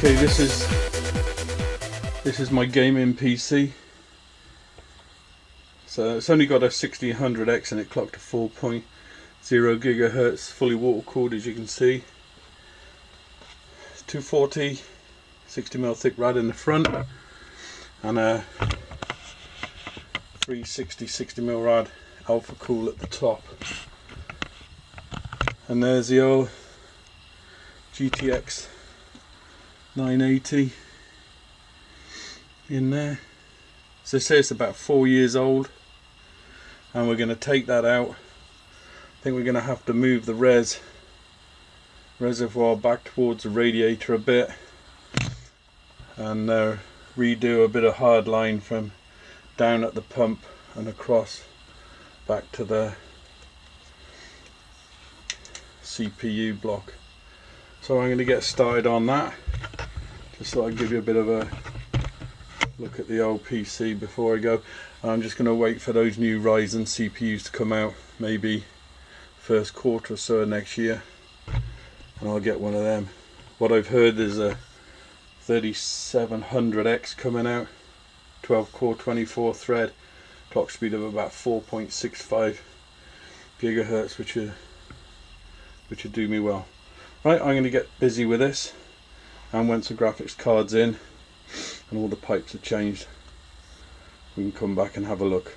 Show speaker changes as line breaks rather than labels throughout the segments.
Okay, this is my gaming PC. So it's only got a 1600X and it clocked to 4.0 gigahertz, fully water cooled, as you can see. 240, 60mm thick rad in the front, and a 360 60mm rad alpha cool at the top. And there's the old GTX 980 in there. So say it's about 4 years old, and we're going to take that out. I think we're going to have to move the reservoir back towards the radiator a bit, and redo a bit of hard line from down at the pump and across back to the CPU block. So I'm going to get started on that, just so I can give you a bit of a look at the old PC before I go. I'm just going to wait for those new Ryzen CPUs to come out, maybe first quarter or so of next year, and I'll get one of them. What I've heard is a 3700X coming out, 12 core 24 thread, clock speed of about 4.65 gigahertz, which would do me well. Right, I'm going to get busy with this, and once the graphics card's in and all the pipes are changed, we can come back and have a look.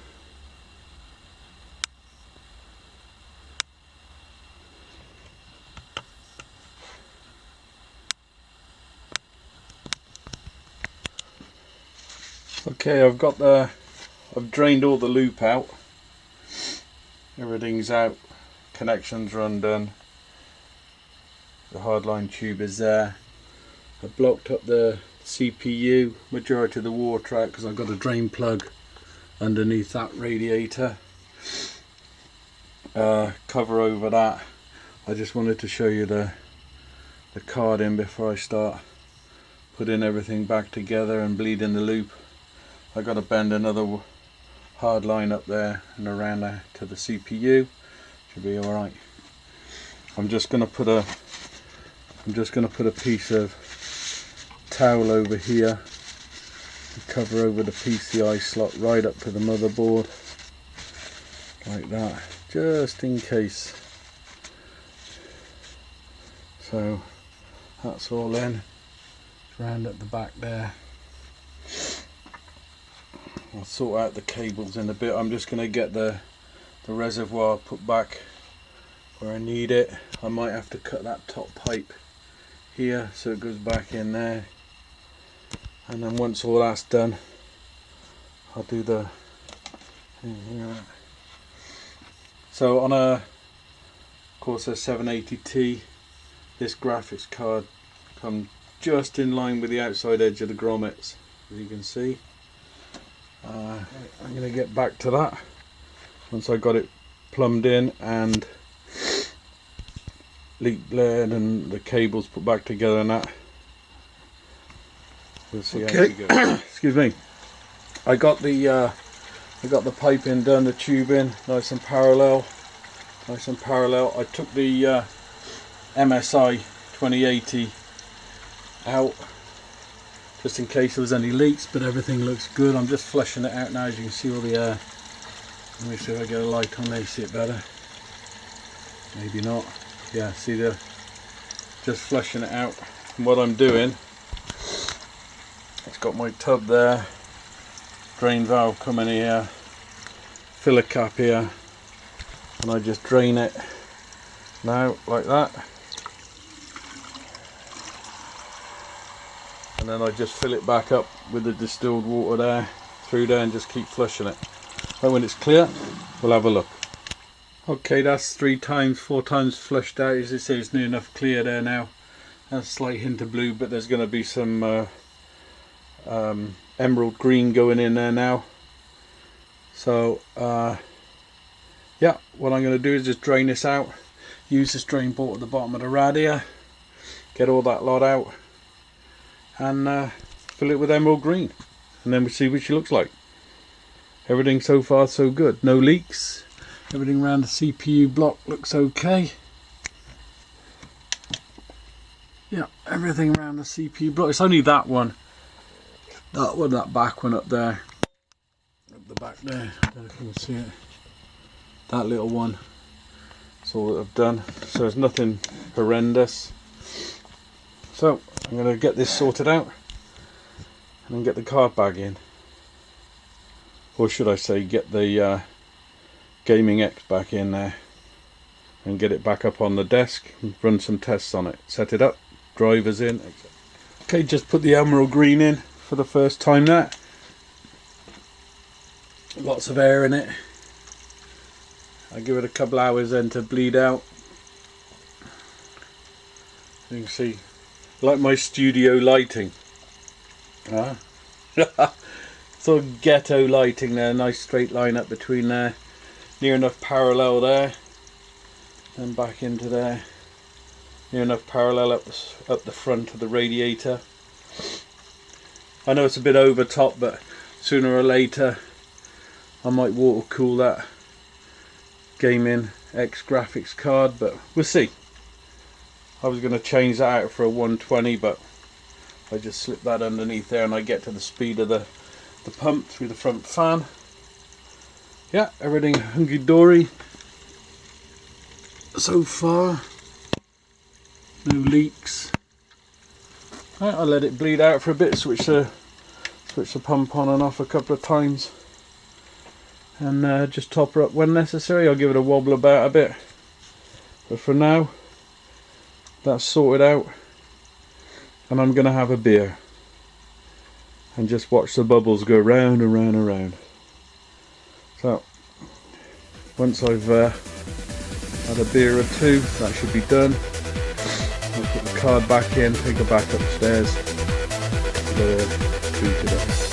Okay, I've drained all the loop out. Everything's out, connections are undone. The hardline tube is there. I blocked up the CPU, majority of the water out, because I've got a drain plug underneath that radiator. Cover over that. I just wanted to show you the card in before I start putting everything back together and bleeding the loop. I got to bend another hard line up there and around there to the CPU. Should be all right. I'm just going to put a piece of towel over here to cover over the PCI slot right up to the motherboard, like that, just in case. So that's all in. Round at the back there. I'll sort out the cables in a bit. I'm just going to get the reservoir put back where I need it. I might have to cut that top pipe here so it goes back in there, and then once all that's done, I'll do the so on a Corsair 780T, this graphics card comes just in line with the outside edge of the grommets, as you can see. I'm going to get back to that once I got it plumbed in and leak bled and the cables put back together and that. We'll see how it goes. Excuse me. I got the piping done, the tubing nice and parallel. I took the MSI 2080 out just in case there was any leaks, but everything looks good. I'm just flushing it out now. As you can see all the air. Let me see if I get a light on there, see it better. Maybe not. Yeah, see, just flushing it out. And what I'm doing, it's got my tub there, drain valve coming here, filler cap here, and I just drain it now like that, and then I just fill it back up with the distilled water there through there and just keep flushing it. And when it's clear, we'll have a look. Okay, that's 4 times flushed out. As you see, it's near enough clear there now. That's a slight hint of blue, but there's going to be some emerald green going in there now. So yeah, what I'm going to do is just drain this out, use this drain bolt at the bottom of the rad here, get all that lot out, and fill it with emerald green, and then we'll see what she looks like. Everything so far so good, no leaks. Everything around the CPU block looks okay. Yeah, everything around the CPU block. It's only that one. That back one up there. At the back there. I don't know if you can see it. That little one. That's all that I've done. So there's nothing horrendous. So I'm going to get this sorted out and then get the card bag in. Or should I say get the Gaming X back in there and get it back up on the desk and run some tests on it. Set it up, drivers in. Okay, just put the emerald green in for the first time there. Lots of air in it. I give it a couple hours then to bleed out. You can see, like my studio lighting. Sort of ghetto lighting there, nice straight line up between there. Near enough parallel there. Then back into there. Near enough parallel up the front of the radiator. I know it's a bit over top, but sooner or later I might water cool that Gaming X graphics card, but we'll see. I was going to change that out for a 120, but I just slip that underneath there and I get to the speed of the pump through the front fan. Yeah, everything hunky-dory so far. No leaks. Right, I'll let it bleed out for a bit, switch the pump on and off a couple of times, and just top her up when necessary. I'll give it a wobble about a bit, but for now that's sorted out, and I'm gonna have a beer and just watch the bubbles go round and round and round. So once I've had a beer or two, that should be done. I'll put the card back in, take her back upstairs, boot it up.